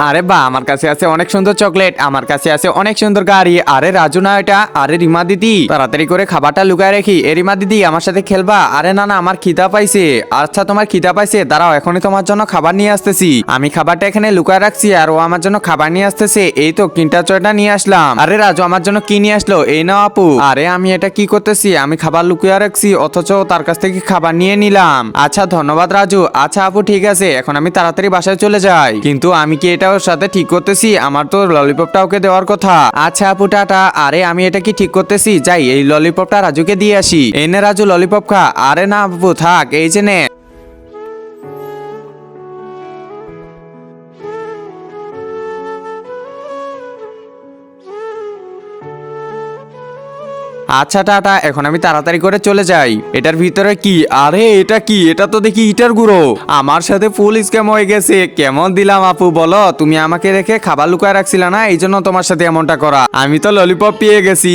আরে বা, আমার কাছে আছে অনেক সুন্দর চকলেট, আমার কাছে আছে অনেক সুন্দর গাড়ি। আরে রাজু না এটা? আরে রিমা দিদি, তাড়াতাড়ি করে খাবারটা লুকায় রাখি। এ রিমা দিদি, আমার সাথে খেলবা? আরে না না, আমার খিদা পাইছে। আচ্ছা তোমার খিদা পাইছে, দাঁড়াও এখনই তোমার জন্য খাবার নিয়ে আসতেছি। আমি খাবারটা এখানে লুকায় রাখছি আর ও আমার জন্য খাবার নিয়ে আসতেছে। এই তো কিন্টার চয়টা নিয়ে আসলাম। আরে রাজু আমার জন্য কি নিয়ে আসলো? এই নাও আপু। আরে আমি এটা কি করতেছি? আমি খাবার লুকিয়ে রাখছি অথচ তার কাছ থেকে খাবার নিয়ে নিলাম। আচ্ছা ধন্যবাদ রাজু। আচ্ছা আপু ঠিক আছে, এখন আমি তাড়াতাড়ি বাসায় চলে যাই। কিন্তু আমি কি এটা ওর সাথে ঠিক করতেছি? আমার তো ললিপপটা ওকে দেওয়ার কথা। আচ্ছা আপু টাটা। আরে আমি এটা কি ঠিক করতেছি? যাই এই ললিপপটা রাজুকে দিয়ে আসি। এনে রাজু ললিপপ খা। আরে না আপু থাক, এই যে নে। আচ্ছা টাটা, এখন আমি তাড়াতাড়ি করে চলে যাই। এটার ভিতরে কি? আরে এটা কি? এটা তো দেখি ইটার গুঁড়ো। আমার সাথে ফুল স্ক্যাম হয়ে গেছে। কেমন দিলাম আপু বলো? তুমি আমাকে রেখে খাবার লুকায় রাখছিলে না, এই জন্য তোমার সাথে এমনটা করা। আমি তো ললিপপ পেয়ে গেছি।